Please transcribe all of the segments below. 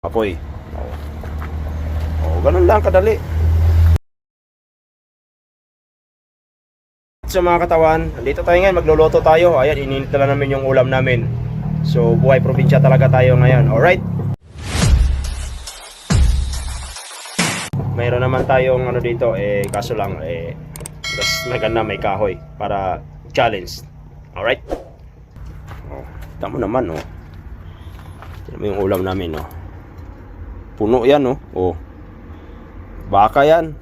Apoy. Ganun lang kadali. Sa mga katawan, dito tayo ngayon, magluluto tayo. Ayan, ininit na lang namin yung ulam namin. So, buhay probinsya talaga tayo ngayon. Alright? Mayroon naman tayong ano dito, kaso lang, mas maganda may kahoy para challenge. Alright? Tama naman, oh. Tignan mo yung ulam namin, oh. Puno yan, oh. Oh. Baka yan.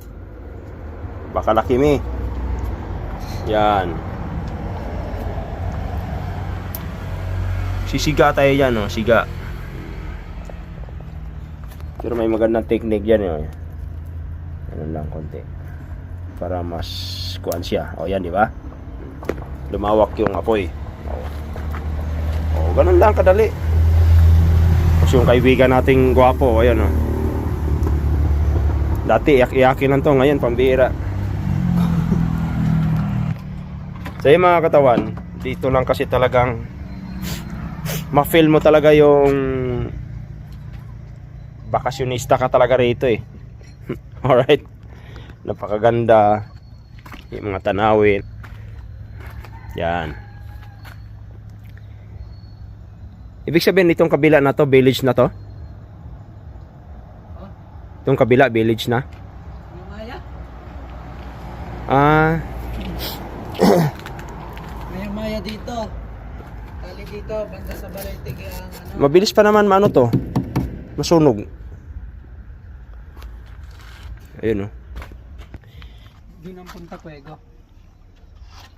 Baka laki mi. Yan. Sisiga tayo yan, oh. Siga. Pero may magandang technique yan, oh. Ano lang konti. Para mas kuan siya. O yan, di ba? Lumawak yung apoy. O ganun lang kadali. Tapos yung kaibigan nating gwapo, ayan o. Dati iyak-iyakin lang to, ngayon pambira. So yung mga katawan, dito lang kasi talagang ma-feel mo talaga yung bakasyonista ka talaga rito eh. Alright. Napakaganda yung mga tanawin. Yan. Ibig sabihin itong kabila na to, village na to? Itong kabila, village na? Ah. May maya dito. Kali dito, banda sa Balete ang ano. Mabilis pa naman maano to. Masunog. Ayun oh. Doon ang Punta Puego.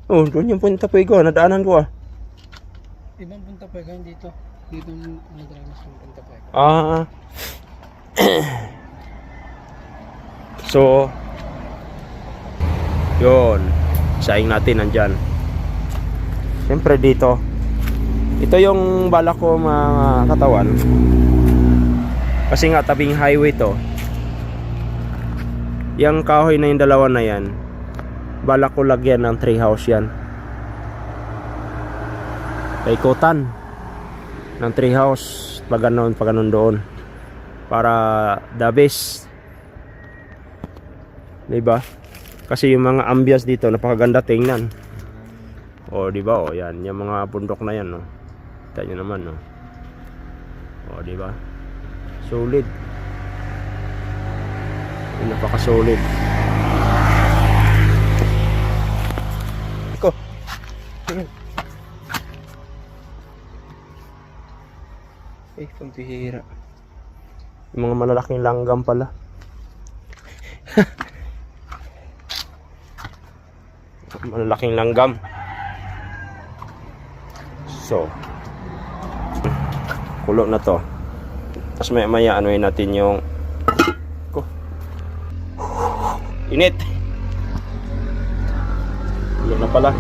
Oh, doon yung Punta Puego, nadaanan ko ah. Ibang Punta Puego yung dito. Dito yung nadranas ng Punta Puego. Ah. So, yun. Saing natin nandyan. Siyempre dito. Ito yung balak ko mga katawan. Kasi nga tabing highway to. Yung kahoy na yung dalawa na yan, balak ko lagyan ng tree house yan. Paikutan ng tree house. Pag ganun doon. Para the best. Diba? Kasi yung mga ambience dito napakaganda tingnan. O diba? O yan, yung mga bundok na yan, no. Kita nyo naman, no. O diba? Solid. Napaka-solid. Ko. Pambihira. Yung mga malalaking langgam pala. Malalaking langgam. So, kulo na to. Tapos maya anuin natin yung init. Kulo na pala.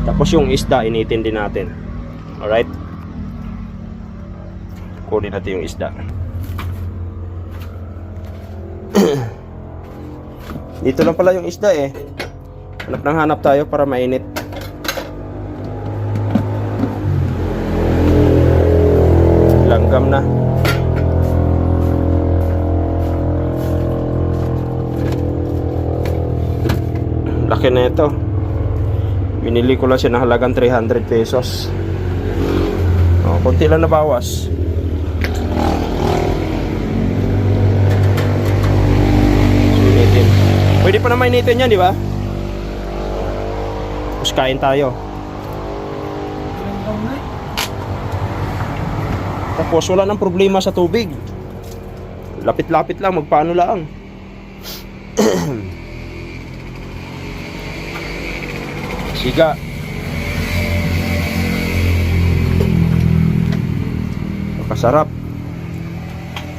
Tapos yung isda initin din natin. Alright. Kunin natin yung isda. Dito lang pala yung isda eh. Hanap tayo para mainit. Langgam na. Laki na ito. Binili ko lang siya ng halagang 300 pesos. Oh, konti lang na bawas. Pwede pa na mainitin yan, di ba? Tapos kain tayo. Tapos wala nang problema sa tubig. Lapit-lapit lang, magpaano lang. Siga. Napakasarap.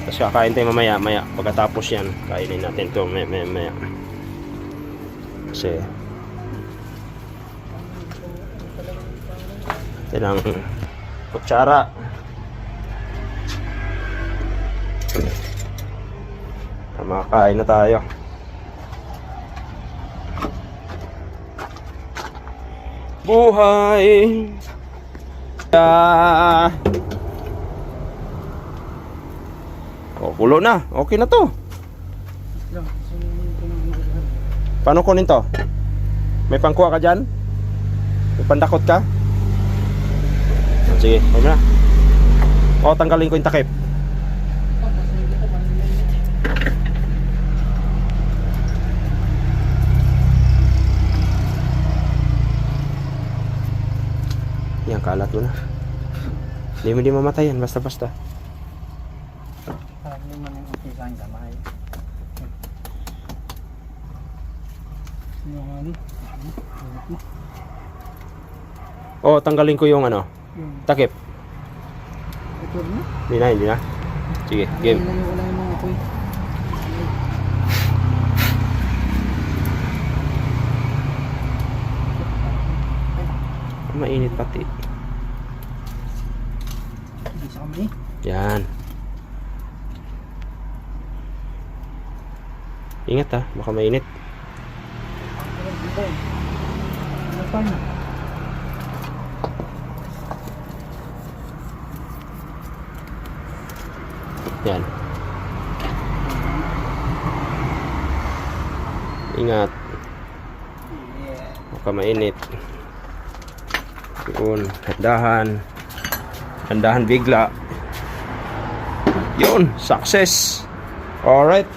Tapos kakain tayo mamaya. Pagkatapos yan, kainin natin to maya. Kasi ito lang kutsara. Makain na tayo. Buhay Oh, kulo na. Okay na to. Lang, so, Paano kunin to? May pangkuha ka dyan? May pandakot ka? Sige, huwag na. O, tanggalin ko yung takip. Yan, kalat mo na. Hindi mo di mamatayan, basta-basta. parang naman yung umpisa ang kamay. Yung ano? O, tanggalin ko yung ano, Yung takip. ito na? Hindi na. Sige, game. Wala yung mga apoy. Mainit pati. Hindi sa kamay. Yan. Ingat ha, baka mainit. Ano pa na? Yan. Ingat, baka mainit. Yun, handahan bigla. Yun, success. Alright.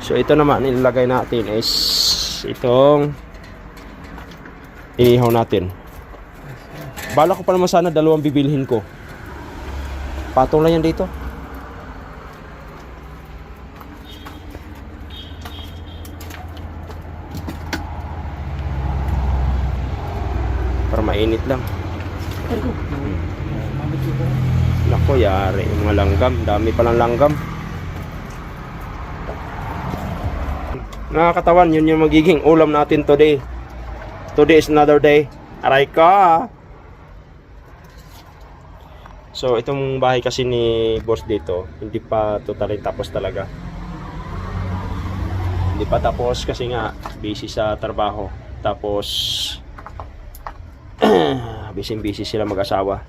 So ito naman ilalagay natin is itong inihaw natin. Bala ko pa naman sana dalawang bibilhin ko. Patong lang yan dito. Para mainit lang. Nako, yari yung mga langgam. Dami palang langgam. Nakakatawan, yun yung magiging ulam natin today. Today is another day. Aray ka! So, itong bahay kasi ni boss dito, hindi pa totally tapos talaga. Hindi pa tapos kasi nga, busy sa trabaho. Tapos, busy sila mag-asawa.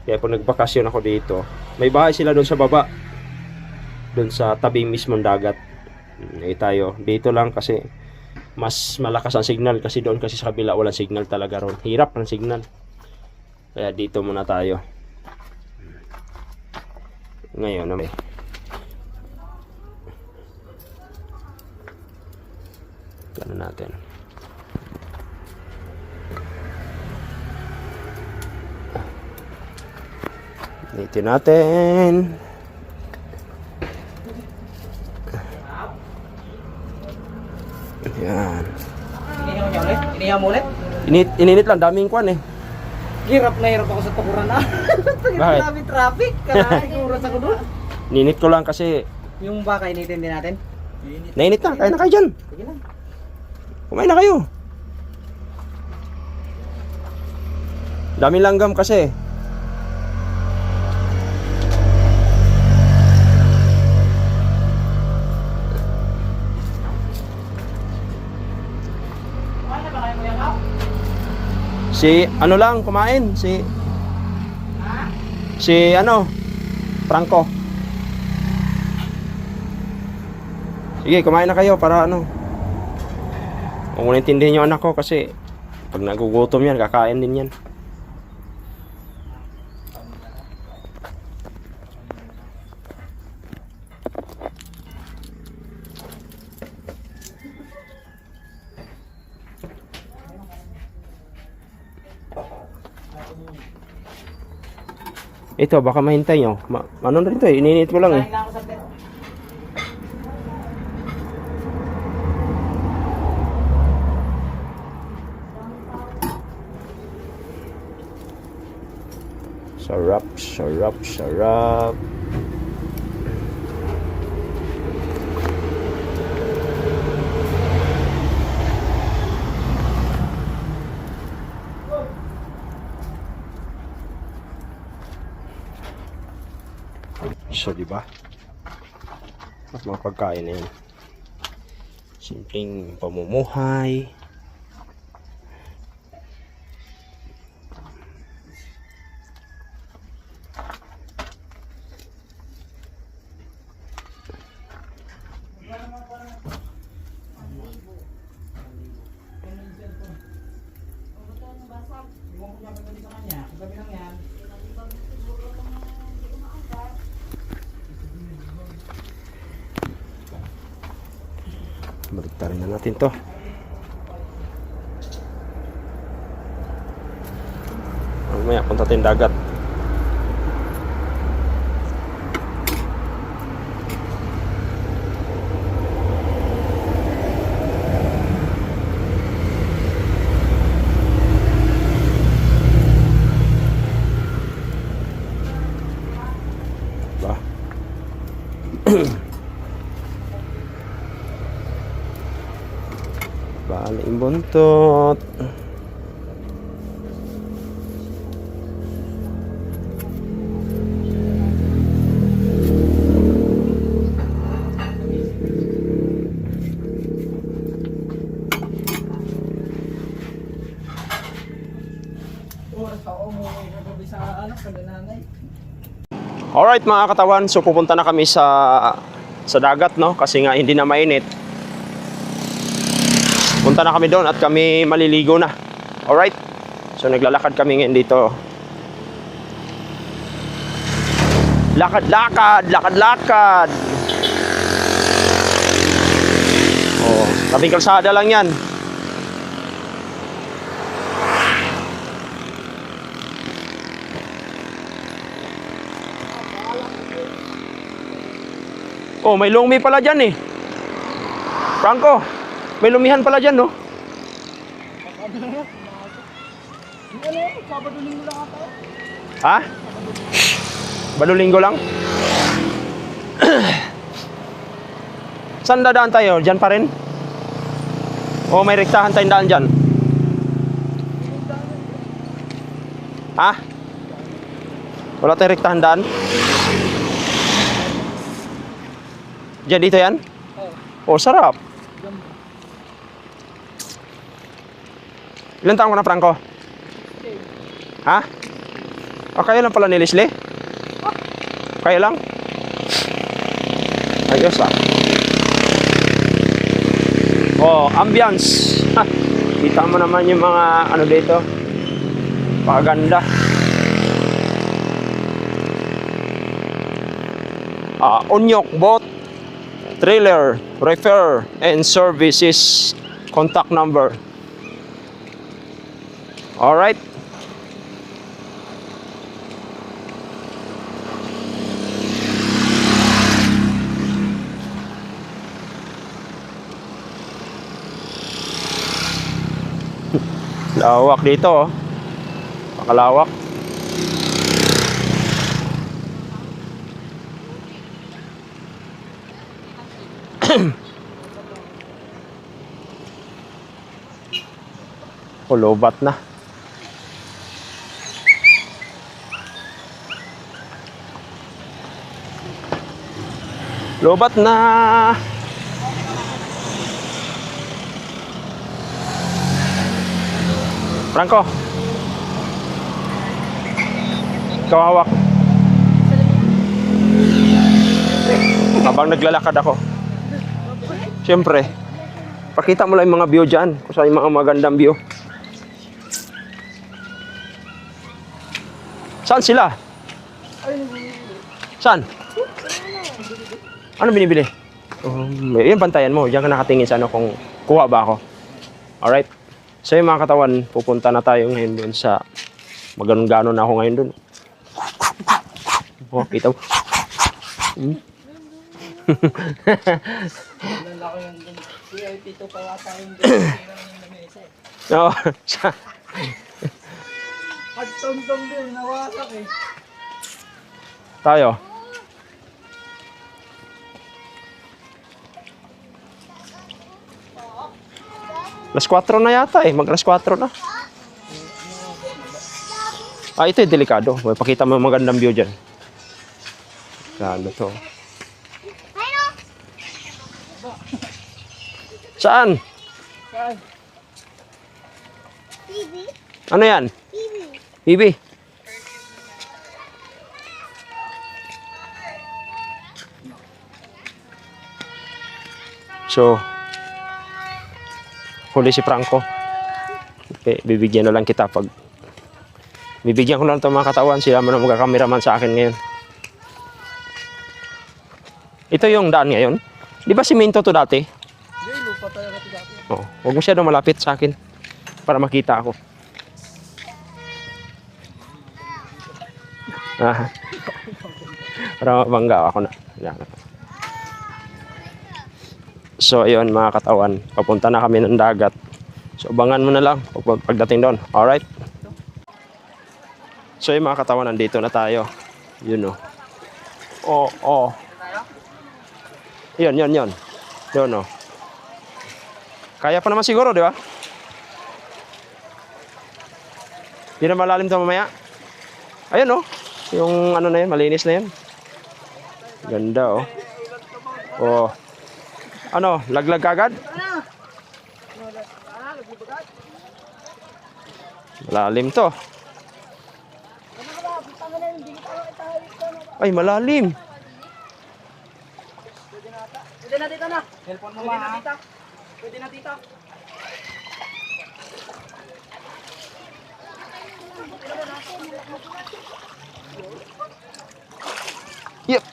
Kaya pag nagbakasyon ako dito, may bahay sila doon sa baba. Doon sa tabing mismong dagat. Tayo dito lang kasi mas malakas ang signal, kasi doon kasi sa kabila walang signal talaga ron. Hirap ng signal. Kaya dito muna tayo. Ngayon na may gano'n natin. Dito natin. Yan. Inihaw niya ulit? Inihaw mo ulit? Ininit lang, daming kwan eh. Hirap na hirap ako sa tukuran na. Bakit? Grabe traffic. Kaya oras ako doon. Ininit ko lang kasi Yung baka initin din natin. nainit na, kaya na kayo dyan. Sige lang. Kumain na kayo. Daming langgam kasi. Si ano lang kumain, si ano, Franco. Sige, kumain na kayo para ano. Kung intindihin yung anak ko kasi pag nagugutom yan, kakain din yan. Ito, baka mahintay nyo. Ano rin ito eh, ininit ko lang eh. Kain na ako sa bed. Sarap, sarap, sarap. So, diba? At mga pagkain na yan. Simpleng pamumuhay. Baliktarin na natin to. Mamaya punta tayong dagat. Ba? Balik buntot. Oras ako umuwi kagabi sa kagananay. Alright mga katawan, so pupunta na kami sa dagat, no? Kasi nga hindi na mainit. Punta na kami doon at kami maliligo na. Alright? So naglalakad kami ngayon dito. Lakad-lakad, lakad-lakad. Oh, tabing kalsada lang yan. Oh, may lumi pala dyan eh. Franco, may lumihan pala dyan, no? Sabado linggo lang ata. Ha? Balulinggo lang? Saan dadaan tayo? Dyan pa rin? O may rektahan tayong daan dyan? Ha? Wala tayong rektahan daan? Diyan dito yan? Oh, sarap. Ilan taon ko na, Franco? Ha? O, kaya lang pala ni Leslie? Kaya lang? Ayos ah. Oh, ambience. Ha, kita mo naman yung mga ano dito. Paganda. Onyok boat, trailer, refer, and services contact number. Alright. Lawak dito, oh. Pakalawak. O, lobat na. Lobat na. Franco. Kawawak. Habang naglalakad ako. Siyempre, pakita mo lang yung mga view dyan. Kung saan yung mga magandang view. Saan sila? Saan? Ano binibili? Yan, pantayan mo. Diyan ka nakatingin sa ano kung kuha ba ako. Alright? So yung mga katawan, pupunta na tayo ngayon doon sa maganon-ganon na ako ngayon doon. Oh, kita mo. Wala ko yung VIP to pa ata yung lamesa eh. Oo. At tong-tong din, nawasak eh. Tayo. Alas 4 na yata eh. Mag alas 4 na. Ito yung delikado. May pakita mo yung magandang view dyan. Lalo to. Saan? Saan? Ano yan? Bibi. So, huli si Franco. Okay, bibigyan na lang kita pag... Bibigyan ko lang itong mga katawan. Sila man ang magkakameraman sa akin ngayon. Ito yung daan ngayon. Di ba simento to dati? Hindi, lupa pa talaga ito dati. Oh, huwag masyadong malapit sa akin para makita ako. Ah. Para mabangga ako na. Yan. So, ayun mga katawan. Papunta na kami ng dagat. So, abangan mo na lang pagdating doon. Alright? So, yung mga katawan, nandito na tayo. Yun o. Oh, oh. Yun. Yun o. Kaya pa naman siguro, di ba? Hindi na malalim ito mamaya. Ayun o. Yung ano na yun, malinis na yun. Ganda oh. Oh. Ano, laglag agad? Malalim to. Ay, malalim. Pwede na dito na. Cellphone mo ma. Pwede na dito. Yep.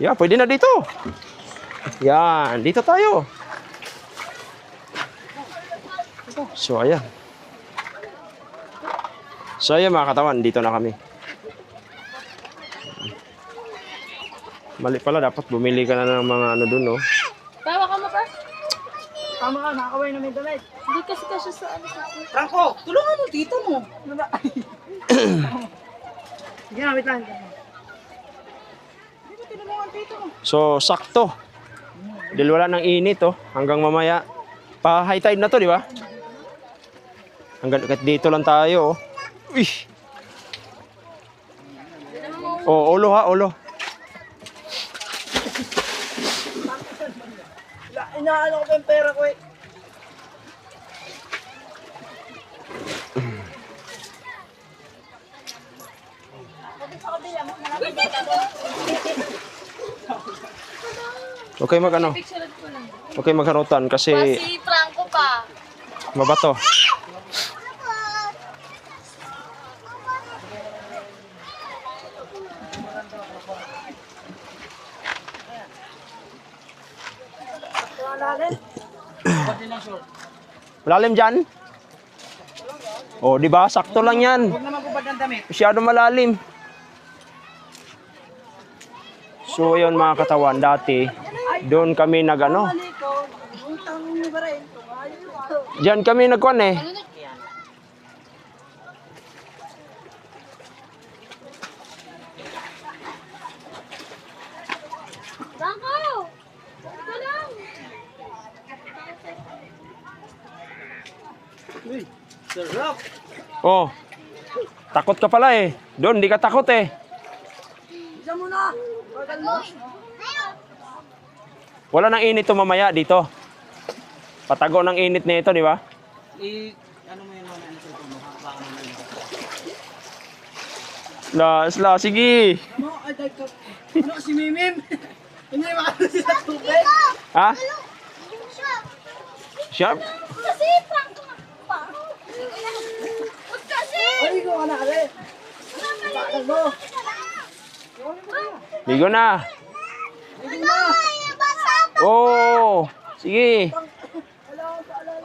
Yeah, pwede na dito. Yan, dito tayo. So, ayan. So, ayan mga katawan, dito na kami. Mali pala, dapat bumili ka na ng mga ano dun, no? Tawa ka mo pa? Tama ka, nakakaway na may damit. Hindi kasi sa ano sa Franco, tulungan mo dito mo. Sige na, wait lang. Hindi mo tinulungan dito mo. So, sakto. Dahil wala nang init, oh. Hanggang mamaya. Pa-high tide na to, di ba? Hanggang kahit dito lang tayo, oh. Uy! Oh, ulo ha, ulo. Inaano ko pa yung pera ko eh. Okay mag ano? picture ko lang. Okay magharutan kasi Si Franco pa. mabato. Malalim dyan? Oh, di ba? Sakto lang yan. Huwag naman kubad ng damit. Masyado malalim. So, yun mga katawan, dati, doon kami nag-ano. Diyan kami nagkuhan eh. Franco! Ito lang. Uy, sarap. Oh, takot ka pala eh. Doon, di ka takot eh. Diyan mo na. Bagal mo. Wala nang init to mamaya dito. Patago ng init na ito, di ba? Ano mo yun mamaya na cellphone mo? Baka La, naman sige. Ano? Ay, ano si Mimim? Hindi makakita sila tubig. Ha? Sharp? Kasi Franco pa. Huwag kasi. Ay, ikaw ka na kali. Bagal mo. Ligo na. Oh, sige. O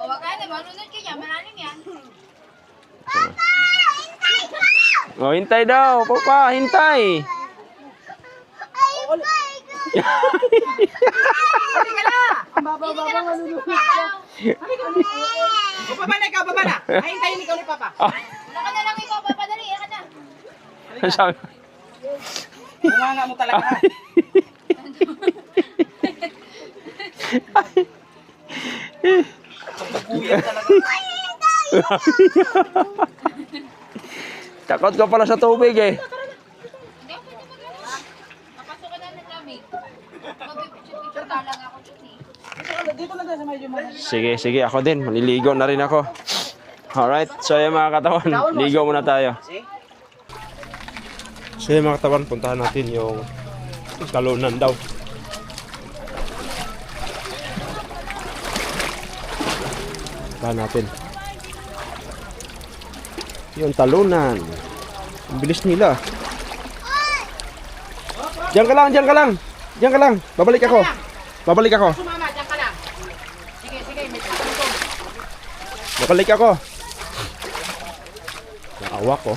wag ka na, malunod ka niya. Malalim yan. Oh, hintay daw. Papa, hintay. Ang baba-baba malulunod ka. O, baba na ikaw, baba na. Ay, hintayin ikaw ni Papa. Wala ka na lang ikaw, papadali. Yan ka na. Sabi. Bunganga mo talaga. Kuya talaga. Takot ka pala sa tubig eh. Hindi ako pwede mag-ano. Napasok ka na ng lamig. Mag-picture-picture ka lang ako dyan eh. Dito na tayo sa medyo mga. Sige, ako din. Maliligo na rin ako. Alright, so yung mga katawan, ligo muna tayo. So yung mga katawan, puntahan natin yung talunan daw. Puntahan natin. Yung talunan. Ang bilis nila. Diyan ka lang, diyan ka lang. Diyan ka lang. Babalik ako. Babalik ako. Sumama, dyan ka lang. Sige, sige, may tutulong. Babalik ako. Naawa ko.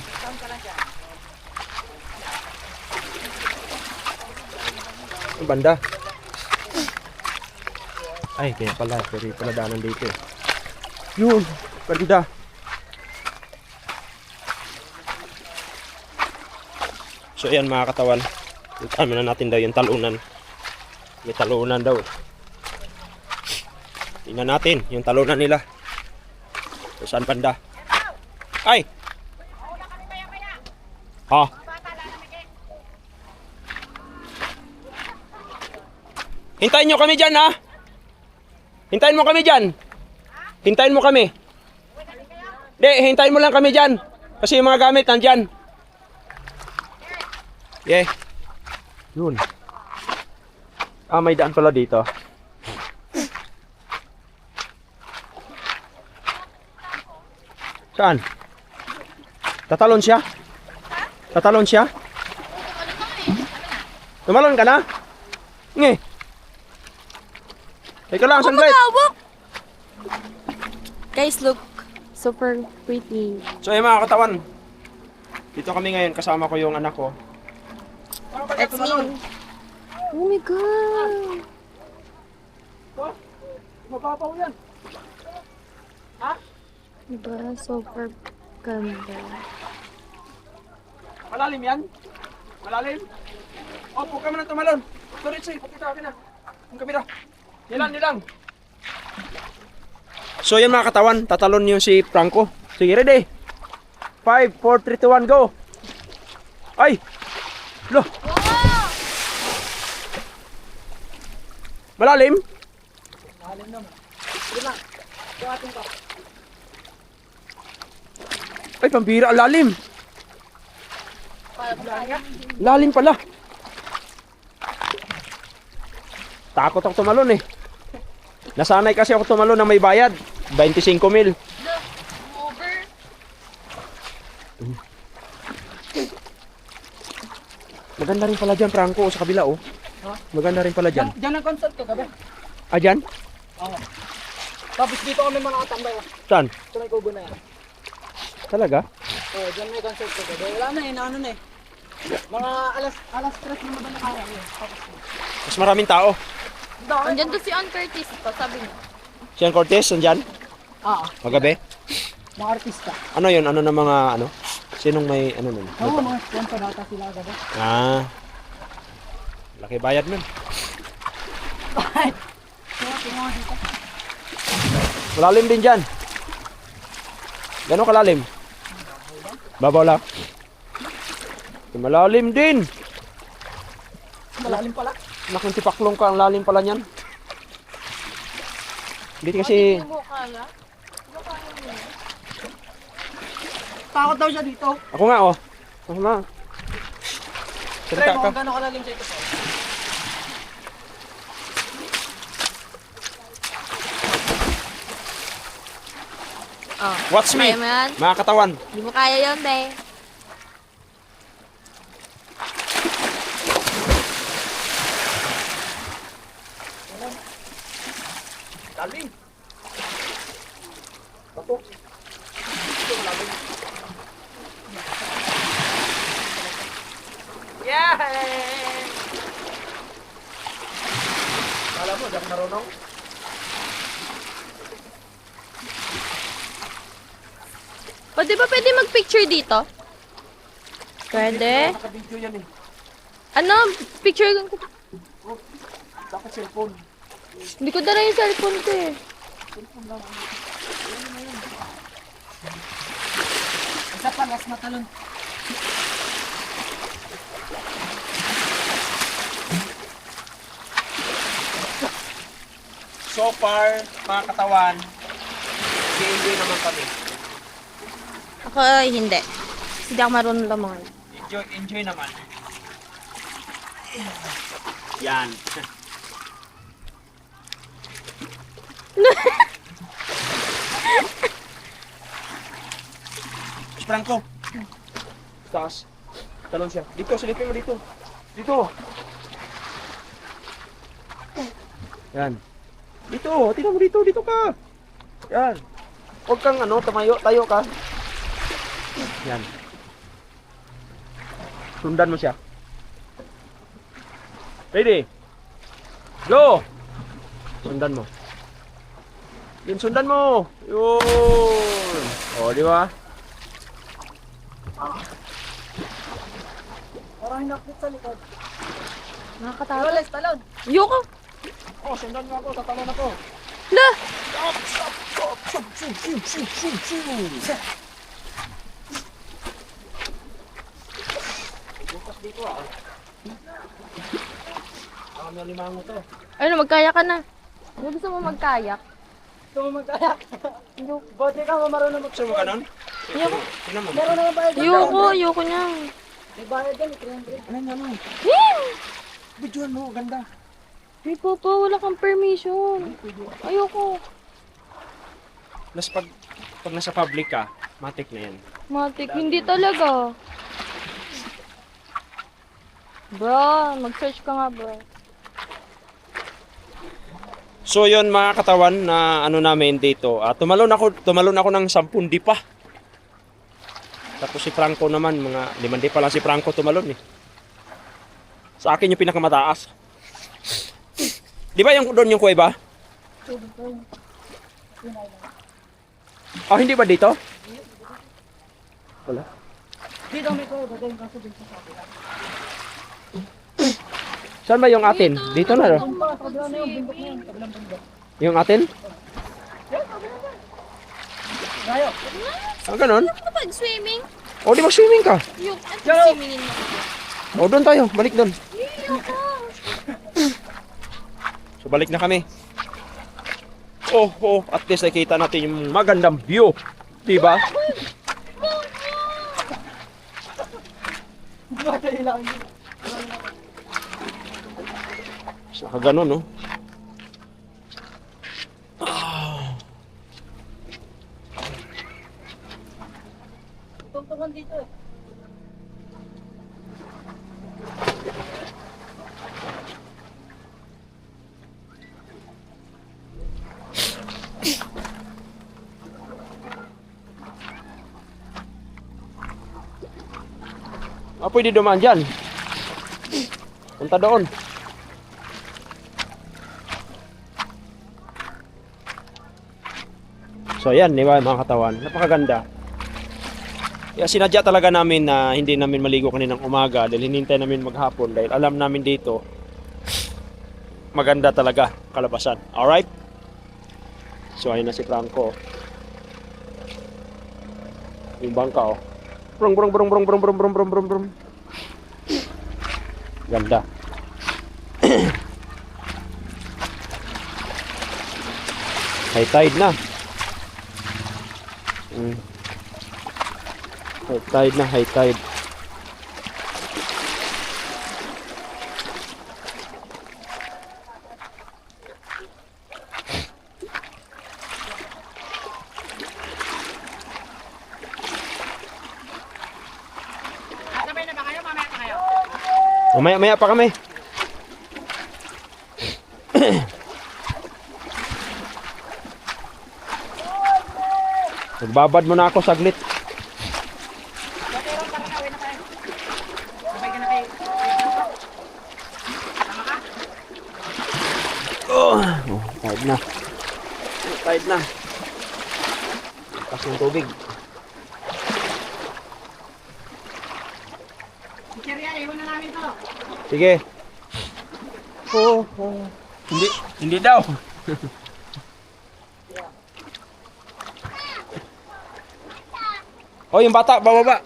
Ang banda. Ay, kaya pala. Pero pala daanan dito eh. Yun. Banda. So ayan mga katawan. Tama na natin daw yung talunan. May talunan daw. Tingnan natin yung talunan nila. So, saan banda? Ay! Ha? Hintayin nyo kami dyan, ha? Hintayin mo kami dyan. Hintayin mo kami. Hindi, hintayin mo lang kami dyan. Kasi yung mga gamit nandyan. Yeah. Yun. Ah, may daan pala dito. Saan? Tatalon siya? Tatalon siya? Tumalon ka na? Nge. Teka lang, sandali. Guys, look. Super pretty. So, yung mga katawan. Dito kami ngayon, kasama ko yung anak ko. That's me. Oh my God. Mababaw yan. Diba? Super ganda. Malalim yan? Malalim? Opo, kami na tumalon. Turitsi, pakita akin na. Ang kamera. Nilang. So yan mga katawan, tatalon yung si Franco. Sige, ready? 5, 4, 3, 2, 1, go! Ay! Lo! Malalim? Mahalin naman. Sige lang. Buhatin ko. Ay, pambira, lalim. Lalim pala. Takot ako tumalon eh. Nasanay kasi ako tumalon na may bayad. 25 mil. Over. Maganda rin pala dyan, Franco, sa kabila oh. Maganda rin pala dyan. Diyan ang concert ko, gabi. Ah, dyan? Oo. Tapos dito kami mga katambay. Saan? Ito may kubo na yan. Talaga? Oo, dyan may concert ko, gabi. Wala na eh, naano na eh. Mga alas 3 na madaling araw eh. Tapos Mas maraming tao. Andyan to si Ann Curtis. Ito, sabi niya. Sian Cortez, nandyan? Oo, Magabi? mga artista. Ano yun? Ano na mga ano? Sinong may ano nun? Oo, mga sponsor nata sila gabi. Ah. Laki bayad nun. Tingnan dito. Malalim din dyan. Gano'ng kalalim? Babaw lang. Malalim din. Malalim pala. Nakong tipaklong ka, ang lalim pala niyan. Hindi kasi... Hindi mo kaya. Takot daw siya dito. Ako nga oh. Ako na. Pre, Salita ka. kung gano'n kalalim siya ito. Oh. Watch me. Kaya mo yan? Mga katawan. Hindi mo kaya yun, be. Lalim. Bato. Yeah! Alam mo, di ako marunong. O, di ba pwede mag-picture dito? Pwede. Naka-video yan eh. Ano? Picture ko. Dapat cellphone. Hindi ko dala yung cellphone ko eh. Isa pa, last na talon. So far, mga katawan, enjoy naman kami. Ako, hindi. Hindi ako marunong lamangan. Enjoy naman. Yan. Franco. Taas. Talon siya. Dito, silipin mo dito. Dito. Yan. Dito, tingnan mo dito, dito ka. Yan. Huwag kang tayo ka. Yan. Sundan mo siya. Ready? Go! Sundan mo. Yun, sundan mo. Yun. O, di ba? Parang hinakit sa likod. Nakakatakot. Roles, talon. Yoko. Oh, sundan mo ako, tatalon ako. La! Bukas dito ah. Ang limango to. Ano, magkayak ka na. Ano gusto mo magkayak? Gusto mo magkayak? Bote ka, marunong Gusto mo ka nun? Ayoko. Tingnan mo. Meron naman bayad. Ayoko niya. May bayad yan, 300. Ano? Videoan mo, ganda. Hey, Papa, wala kang permission. Ayoko. Plus pag nasa public ka, matik na yan. Matik, hindi talaga. Bro, mag-search ka nga, bro. So yun mga katawan na ano namin dito. Tumalon ako ng 10 di pa. Tapos si Franco naman, mga 5 di pa lang si Franco tumalon eh. Sa akin yung pinakamataas. Di ba yung doon yung kuweba? Hindi ba dito? Wala. Dito may ko, bagay yung kaso dito sa kapila. Saan ba yung atin? Dito na. Sa kabila na yung bundok na yun, kabilang bundok. Yung atin? Gayo. Ganon? Ano ba, swimming? O di mag-swimming ka. Yung, swimmingin mo. O doon tayo, balik doon. Ayoko. So balik na kami. At least nakita natin yung magandang view. Diba? Bagay lang. Saka ganun, no? Tungtungan dito eh. Pwede dumaan dyan. Punta doon. So yan, di ba mga katawan? Napakaganda. Kaya sinadya talaga namin na hindi namin maligo kaninang umaga dahil hinintay namin maghapon dahil alam namin dito maganda talaga kalabasan. Alright? So ayun na si Franco. Yung bangka oh. Brong brong brong brong brong brong brong brong brong brong. Ganda. High tide na. High tide na, high tide. Sabay na ba kayo? Mamaya pa kayo? Maya pa kami. Nagbabad mo na ako saglit. Sabay ka na kayo. Tide na. Tide na. Taas ng tubig. Cheria, iwan na namin to. Sige. Hindi daw. Yung bata, bababa.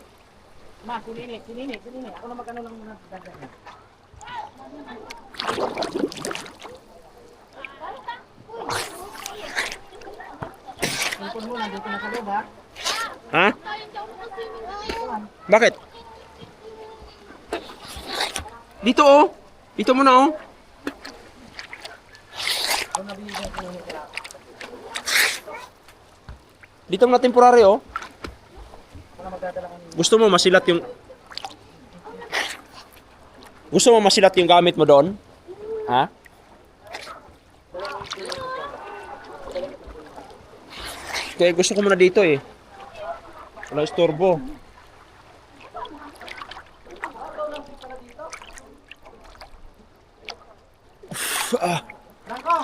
Ma, sinini. Ako na magkano lang muna. Kumpun mo, nandito na sa loob ha. Ha? Bakit? Dito oh. Dito mo na oh. Dito na temporary oh. Gusto mo masilat yung gamit mo doon? Ha? Kaya gusto ko muna dito eh. Wala istorbo. Bangko!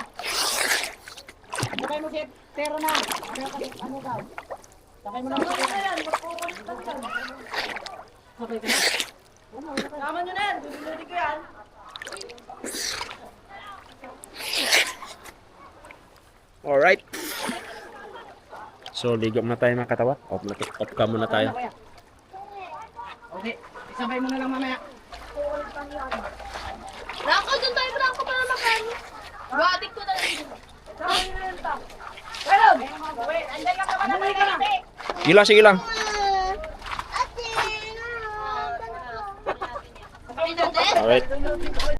Sakay mo si Tero na. Ano daw? Sakay mo na si Tero. Sakay ka na. Tama nyo na yan. Bibili ko yan. Alright. So, ligo muna tayo mga katawa. Off cam muna tayo. Okay. Isabay mo na lang mamaya. Rangko, doon tayo, Rangko, para magkano. Buhatik ko na lang dito. Pero! Anday lang naman ang na. Sige lang, sige lang. Ate, Alright.